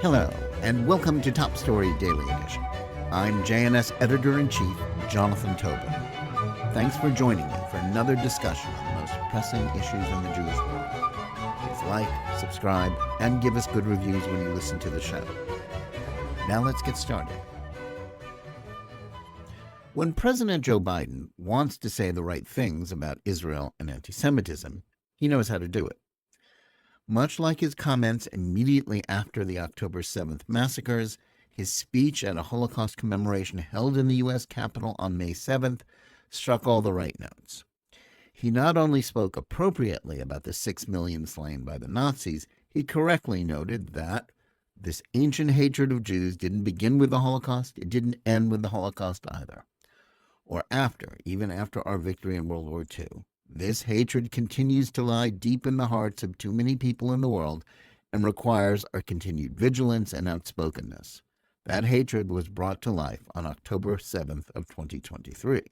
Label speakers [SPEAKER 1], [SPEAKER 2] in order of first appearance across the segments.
[SPEAKER 1] Hello, and welcome to Top Story Daily Edition. I'm JNS Editor-in-Chief Jonathan Tobin. Thanks for joining me for another discussion on the most pressing issues in the Jewish world. Please like, subscribe, and give us good reviews when you listen to the show. Now let's get started. When President Joe Biden wants to say the right things about Israel and anti-Semitism, he knows how to do it. Much like his comments immediately after the October 7th massacres, his speech at a Holocaust commemoration held in the U.S. Capitol on May 7th struck all the right notes. He not only spoke appropriately about the 6 million slain by the Nazis, he correctly noted that this ancient hatred of Jews didn't begin with the Holocaust, it didn't end with the Holocaust either. Or after, even after our victory in World War II. This hatred continues to lie deep in the hearts of too many people in the world and requires our continued vigilance and outspokenness. That hatred was brought to life on October 7th of 2023.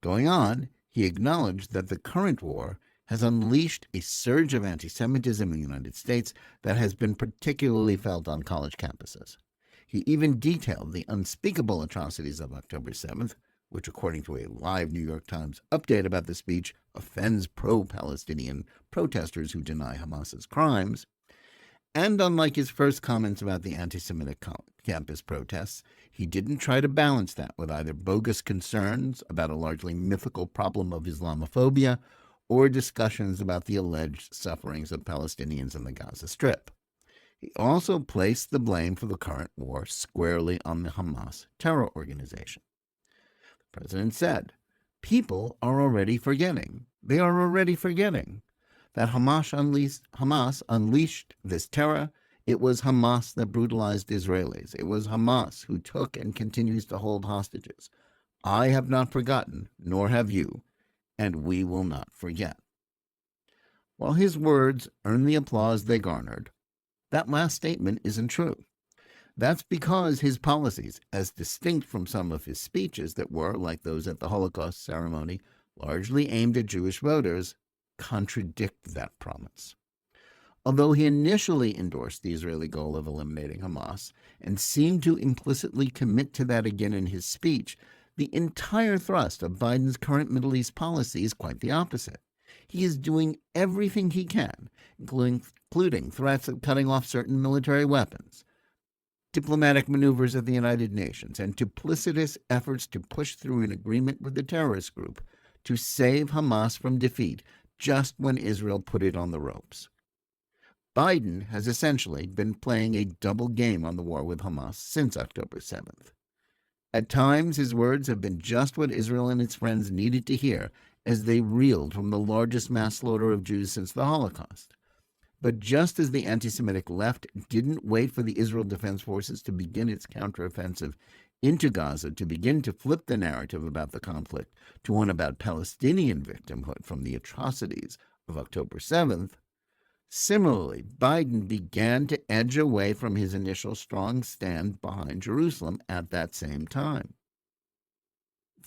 [SPEAKER 1] Going on, he acknowledged that the current war has unleashed a surge of anti-Semitism in the United States that has been particularly felt on college campuses. He even detailed the unspeakable atrocities of October 7th, which, according to a live New York Times update about the speech, offends pro-Palestinian protesters who deny Hamas's crimes. And unlike his first comments about the anti-Semitic campus protests, he didn't try to balance that with either bogus concerns about a largely mythical problem of Islamophobia or discussions about the alleged sufferings of Palestinians in the Gaza Strip. He also placed the blame for the current war squarely on the Hamas terror organization. The president said, people are already forgetting. They are already forgetting that Hamas unleashed this terror. It was Hamas that brutalized Israelis. It was Hamas who took and continues to hold hostages. I have not forgotten, nor have you, and we will not forget. While his words earned the applause they garnered, that last statement isn't true. That's because his policies, as distinct from some of his speeches that were, like those at the Holocaust ceremony, largely aimed at Jewish voters, contradict that promise. Although he initially endorsed the Israeli goal of eliminating Hamas and seemed to implicitly commit to that again in his speech, the entire thrust of Biden's current Middle East policy is quite the opposite. He is doing everything he can, including threats of cutting off certain military weapons, diplomatic maneuvers at the United Nations, and duplicitous efforts to push through an agreement with the terrorist group to save Hamas from defeat just when Israel put it on the ropes. Biden has essentially been playing a double game on the war with Hamas since October 7th. At times, his words have been just what Israel and its friends needed to hear as they reeled from the largest mass slaughter of Jews since the Holocaust. But just as the anti-Semitic left didn't wait for the Israel Defense Forces to begin its counteroffensive into Gaza to begin to flip the narrative about the conflict to one about Palestinian victimhood from the atrocities of October 7th, similarly, Biden began to edge away from his initial strong stand behind Jerusalem at that same time.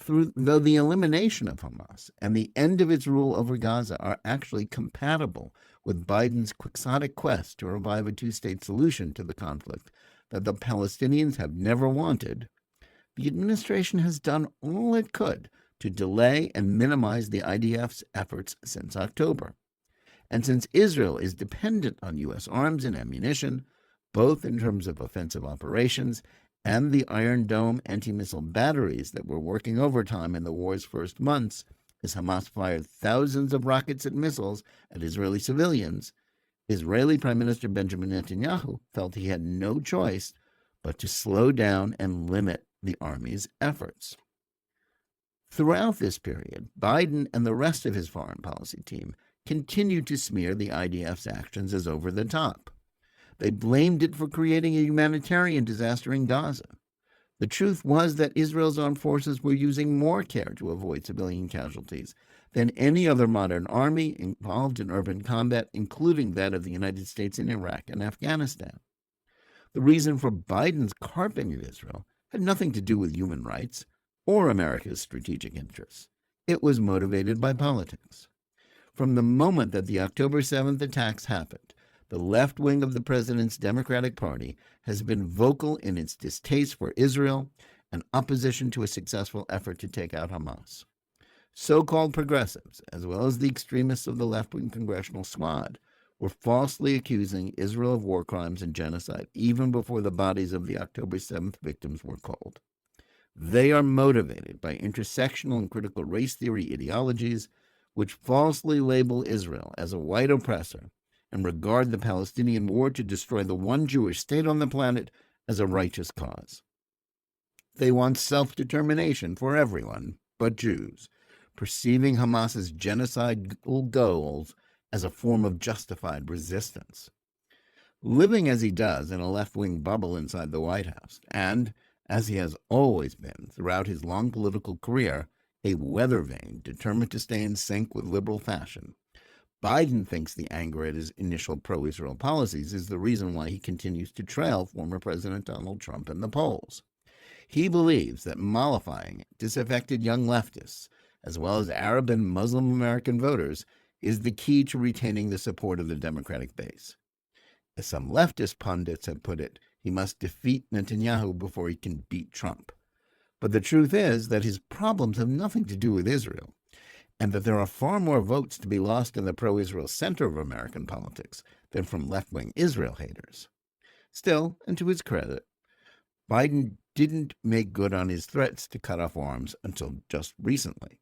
[SPEAKER 1] Though the elimination of Hamas and the end of its rule over Gaza are actually compatible with Biden's quixotic quest to revive a two-state solution to the conflict that the Palestinians have never wanted, the administration has done all it could to delay and minimize the IDF's efforts since October. And since Israel is dependent on U.S. arms and ammunition, both in terms of offensive operations and the Iron Dome anti-missile batteries that were working overtime in the war's first months, as Hamas fired thousands of rockets and missiles at Israeli civilians, Israeli Prime Minister Benjamin Netanyahu felt he had no choice but to slow down and limit the army's efforts. Throughout this period, Biden and the rest of his foreign policy team continued to smear the IDF's actions as over the top. They blamed it for creating a humanitarian disaster in Gaza. The truth was that Israel's armed forces were using more care to avoid civilian casualties than any other modern army involved in urban combat, including that of the United States in Iraq and Afghanistan. The reason for Biden's carping of Israel had nothing to do with human rights or America's strategic interests. It was motivated by politics. From the moment that the October 7th attacks happened, the left wing of the president's Democratic Party has been vocal in its distaste for Israel and opposition to a successful effort to take out Hamas. So-called progressives, as well as the extremists of the left-wing congressional squad, were falsely accusing Israel of war crimes and genocide even before the bodies of the October 7th victims were cold. They are motivated by intersectional and critical race theory ideologies which falsely label Israel as a white oppressor and regard the Palestinian war to destroy the one Jewish state on the planet as a righteous cause. They want self-determination for everyone but Jews, perceiving Hamas's genocidal goals as a form of justified resistance. Living as he does in a left-wing bubble inside the White House, and, as he has always been throughout his long political career, a weather vane determined to stay in sync with liberal fashion, Biden thinks the anger at his initial pro-Israel policies is the reason why he continues to trail former President Donald Trump in the polls. He believes that mollifying disaffected young leftists, as well as Arab and Muslim American voters, is the key to retaining the support of the Democratic base. As some leftist pundits have put it, he must defeat Netanyahu before he can beat Trump. But the truth is that his problems have nothing to do with Israel, and that there are far more votes to be lost in the pro-Israel center of American politics than from left-wing Israel haters. Still, and to his credit, Biden didn't make good on his threats to cut off arms until just recently.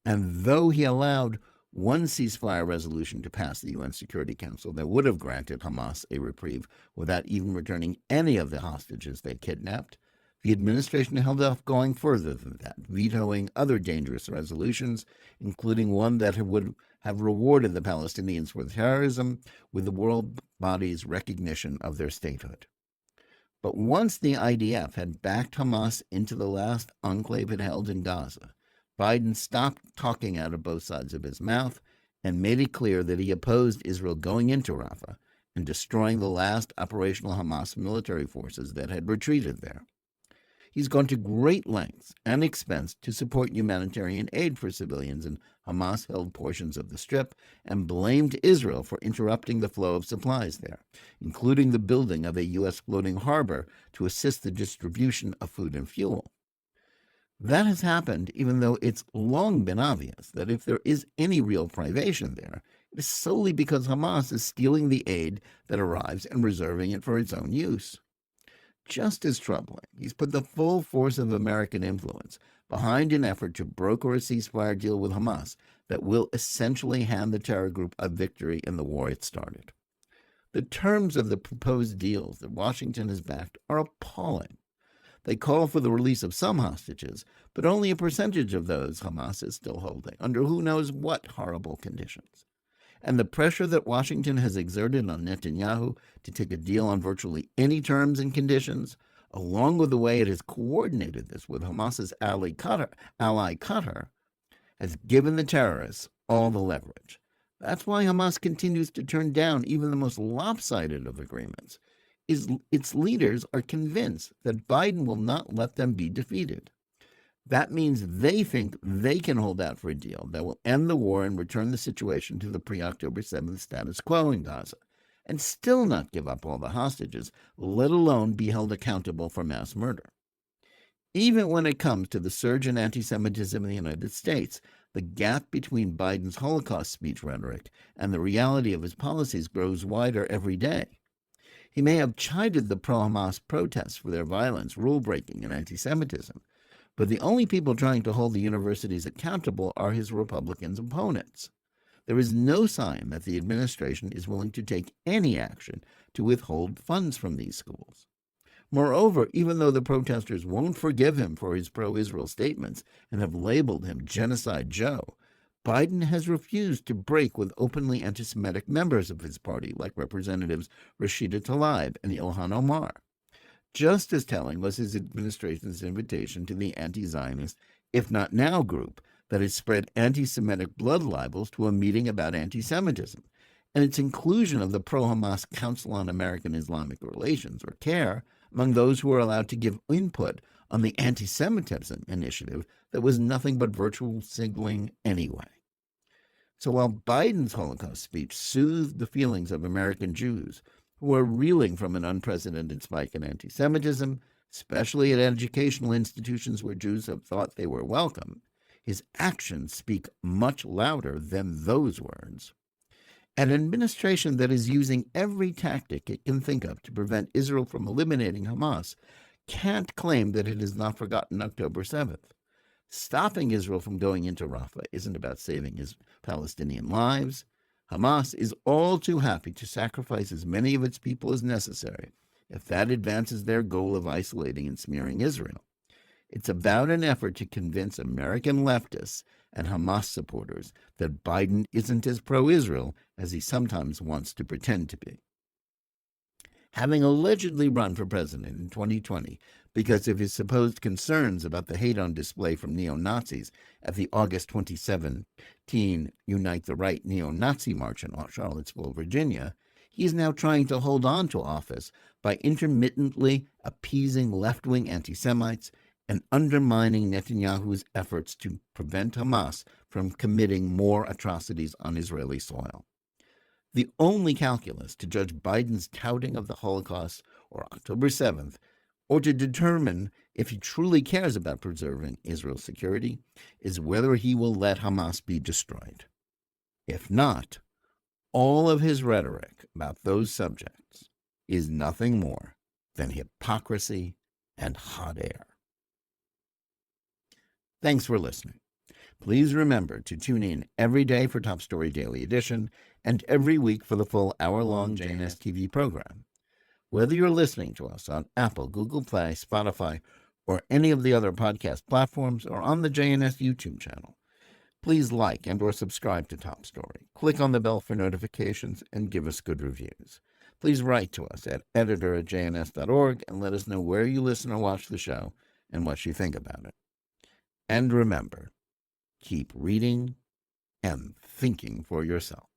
[SPEAKER 1] And though he allowed one ceasefire resolution to pass the UN Security Council that would have granted Hamas a reprieve without even returning any of the hostages they kidnapped, the administration held off going further than that, vetoing other dangerous resolutions, including one that would have rewarded the Palestinians for terrorism with the world body's recognition of their statehood. But once the IDF had backed Hamas into the last enclave it held in Gaza, Biden stopped talking out of both sides of his mouth and made it clear that he opposed Israel going into Rafah and destroying the last operational Hamas military forces that had retreated there. He's gone to great lengths and expense to support humanitarian aid for civilians in Hamas-held portions of the Strip and blamed Israel for interrupting the flow of supplies there, including the building of a U.S. floating harbor to assist the distribution of food and fuel. That has happened even though it's long been obvious that if there is any real privation there, it is solely because Hamas is stealing the aid that arrives and reserving it for its own use. Just as troubling, he's put the full force of American influence behind an effort to broker a ceasefire deal with Hamas that will essentially hand the terror group a victory in the war it started. The terms of the proposed deals that Washington has backed are appalling. They call for the release of some hostages, but only a percentage of those Hamas is still holding, under who knows what horrible conditions. And the pressure that Washington has exerted on Netanyahu to take a deal on virtually any terms and conditions, along with the way it has coordinated this with Hamas's ally Qatar, has given the terrorists all the leverage. That's why Hamas continues to turn down even the most lopsided of agreements. Its leaders are convinced that Biden will not let them be defeated. That means they think they can hold out for a deal that will end the war and return the situation to the pre-October 7th status quo in Gaza, and still not give up all the hostages, let alone be held accountable for mass murder. Even when it comes to the surge in anti-Semitism in the United States, the gap between Biden's Holocaust speech rhetoric and the reality of his policies grows wider every day. He may have chided the pro-Hamas protests for their violence, rule-breaking, and anti-Semitism, but the only people trying to hold the universities accountable are his Republican opponents. There is no sign that the administration is willing to take any action to withhold funds from these schools. Moreover, even though the protesters won't forgive him for his pro-Israel statements and have labeled him Genocide Joe, Biden has refused to break with openly anti-Semitic members of his party, like Representatives Rashida Tlaib and Ilhan Omar. Just as telling was his administration's invitation to the anti-Zionist, if not now group, that has spread anti-Semitic blood libels to a meeting about anti-Semitism, and its inclusion of the pro-Hamas Council on American Islamic Relations, or CAIR, among those who were allowed to give input on the anti-Semitism initiative that was nothing but virtual signaling anyway. So while Biden's Holocaust speech soothed the feelings of American Jews who are reeling from an unprecedented spike in anti-Semitism, especially at educational institutions where Jews have thought they were welcome, his actions speak much louder than those words. An administration that is using every tactic it can think of to prevent Israel from eliminating Hamas can't claim that it has not forgotten October 7th. Stopping Israel from going into Rafah isn't about saving his Palestinian lives. Hamas is all too happy to sacrifice as many of its people as necessary if that advances their goal of isolating and smearing Israel. It's about an effort to convince American leftists and Hamas supporters that Biden isn't as pro-Israel as he sometimes wants to pretend to be. Having allegedly run for president in 2020 because of his supposed concerns about the hate on display from neo-Nazis at the August 2017 Unite the Right neo-Nazi march in Charlottesville, Virginia, he is now trying to hold on to office by intermittently appeasing left-wing anti-Semites and undermining Netanyahu's efforts to prevent Hamas from committing more atrocities on Israeli soil. The only calculus to judge Biden's touting of the Holocaust or October 7th, or to determine if he truly cares about preserving Israel's security, is whether he will let Hamas be destroyed. If not, all of his rhetoric about those subjects is nothing more than hypocrisy and hot air. Thanks for listening. Please remember to tune in every day for Top Story Daily Edition and every week for the full hour-long JNS TV program. Whether you're listening to us on Apple, Google Play, Spotify, or any of the other podcast platforms, or on the JNS YouTube channel, please like and or subscribe to Top Story. Click on the bell for notifications and give us good reviews. Please write to us at editor@jns.org and let us know where you listen or watch the show and what you think about it. And remember, keep reading and thinking for yourself.